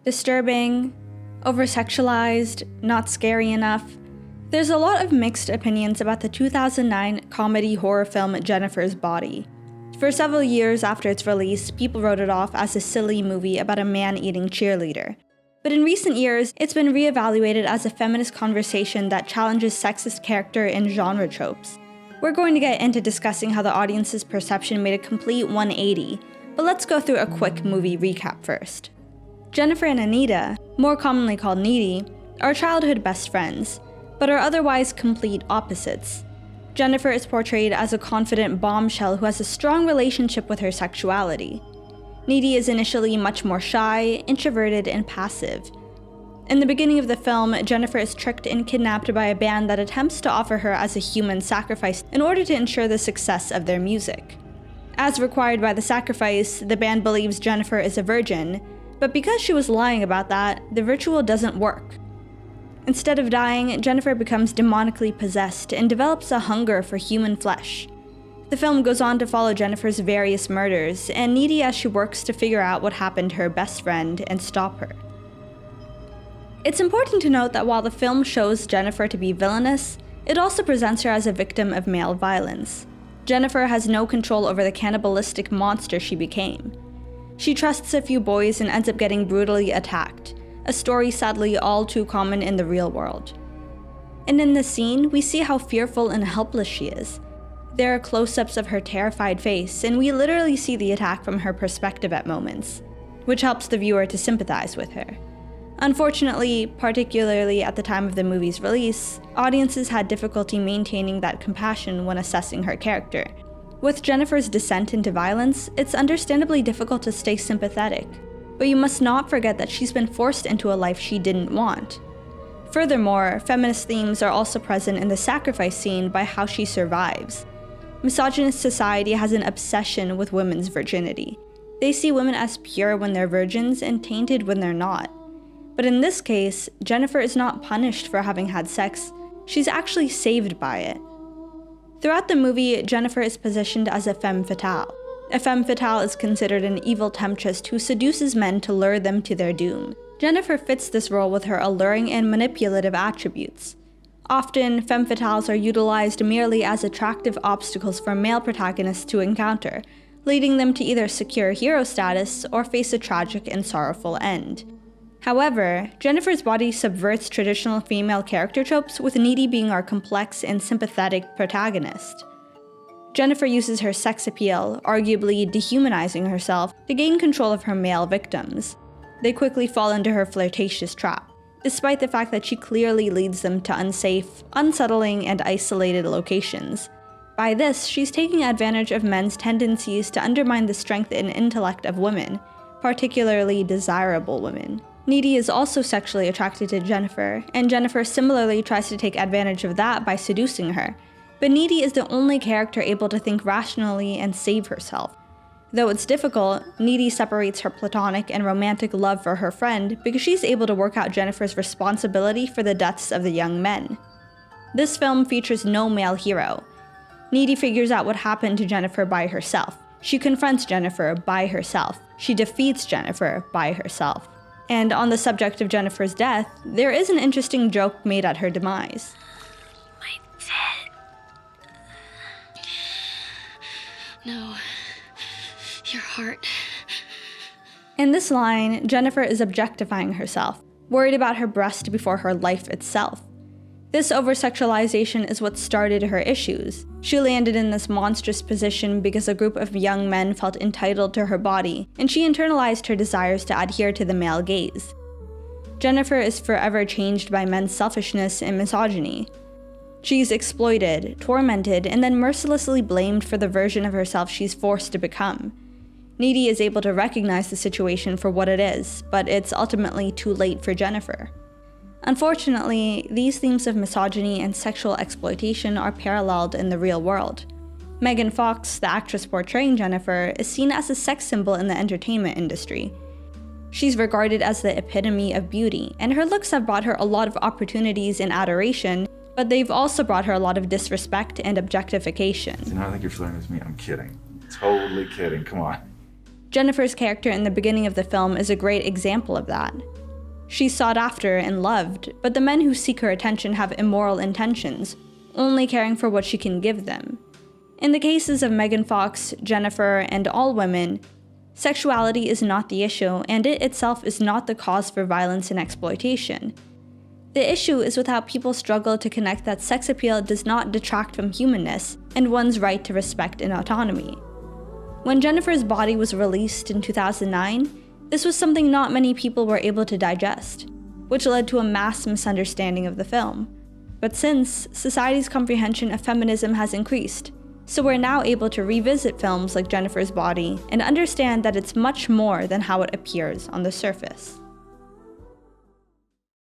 disturbing, over-sexualized, not scary enough. There's a lot of mixed opinions about the 2009 comedy horror film Jennifer's Body. For several years after its release, people wrote it off as a silly movie about a man-eating cheerleader. But in recent years, it's been reevaluated as a feminist conversation that challenges sexist character and genre tropes. We're going to get into discussing how the audience's perception made a complete 180, but let's go through a quick movie recap first. Jennifer and Anita, more commonly called Needy, are childhood best friends, but are otherwise complete opposites. Jennifer is portrayed as a confident bombshell who has a strong relationship with her sexuality. Needy is initially much more shy, introverted, and passive. In the beginning of the film, Jennifer is tricked and kidnapped by a band that attempts to offer her as a human sacrifice in order to ensure the success of their music. As required by the sacrifice, the band believes Jennifer is a virgin, but because she was lying about that, the ritual doesn't work. Instead of dying, Jennifer becomes demonically possessed and develops a hunger for human flesh. The film goes on to follow Jennifer's various murders, and Needy as she works to figure out what happened to her best friend and stop her. It's important to note that while the film shows Jennifer to be villainous, it also presents her as a victim of male violence. Jennifer has no control over the cannibalistic monster she became. She trusts a few boys and ends up getting brutally attacked, a story sadly all too common in the real world. And in this scene, we see how fearful and helpless she is. There are close-ups of her terrified face, and we literally see the attack from her perspective at moments, which helps the viewer to sympathize with her. Unfortunately, particularly at the time of the movie's release, audiences had difficulty maintaining that compassion when assessing her character. With Jennifer's descent into violence, it's understandably difficult to stay sympathetic, but you must not forget that she's been forced into a life she didn't want. Furthermore, feminist themes are also present in the sacrifice scene by how she survives. Misogynist society has an obsession with women's virginity. They see women as pure when they're virgins and tainted when they're not. But in this case, Jennifer is not punished for having had sex, she's actually saved by it. Throughout the movie, Jennifer is positioned as a femme fatale. A femme fatale is considered an evil temptress who seduces men to lure them to their doom. Jennifer fits this role with her alluring and manipulative attributes. Often, femme fatales are utilized merely as attractive obstacles for male protagonists to encounter, leading them to either secure hero status or face a tragic and sorrowful end. However, Jennifer's Body subverts traditional female character tropes, with Needy being our complex and sympathetic protagonist. Jennifer uses her sex appeal, arguably dehumanizing herself, to gain control of her male victims. They quickly fall into her flirtatious trap, despite the fact that she clearly leads them to unsafe, unsettling, and isolated locations. By this, she's taking advantage of men's tendencies to undermine the strength and intellect of women, particularly desirable women. Needy is also sexually attracted to Jennifer, and Jennifer similarly tries to take advantage of that by seducing her. But Needy is the only character able to think rationally and save herself. Though it's difficult, Needy separates her platonic and romantic love for her friend because she's able to work out Jennifer's responsibility for the deaths of the young men. This film features no male hero. Needy figures out what happened to Jennifer by herself. She confronts Jennifer by herself. She defeats Jennifer by herself. And on the subject of Jennifer's death, there is an interesting joke made at her demise. My tit. No. Your heart. In this line, Jennifer is objectifying herself, worried about her breast before her life itself. This over-sexualization is what started her issues. She landed in this monstrous position because a group of young men felt entitled to her body, and she internalized her desires to adhere to the male gaze. Jennifer is forever changed by men's selfishness and misogyny. She's exploited, tormented, and then mercilessly blamed for the version of herself she's forced to become. Needy is able to recognize the situation for what it is, but it's ultimately too late for Jennifer. Unfortunately, these themes of misogyny and sexual exploitation are paralleled in the real world. Megan Fox, the actress portraying Jennifer, is seen as a sex symbol in the entertainment industry. She's regarded as the epitome of beauty, and her looks have brought her a lot of opportunities and adoration, but they've also brought her a lot of disrespect and objectification. You know, I think you're flirting with me. I'm kidding. Totally kidding. Come on. Jennifer's character in the beginning of the film is a great example of that. She's sought after and loved, but the men who seek her attention have immoral intentions, only caring for what she can give them. In the cases of Megan Fox, Jennifer, and all women, sexuality is not the issue, and it itself is not the cause for violence and exploitation. The issue is with how people struggle to connect that sex appeal does not detract from humanness and one's right to respect and autonomy. When Jennifer's body was released in 2009, this was something not many people were able to digest, which led to a mass misunderstanding of the film. But since, society's comprehension of feminism has increased, so we're now able to revisit films like Jennifer's Body and understand that it's much more than how it appears on the surface.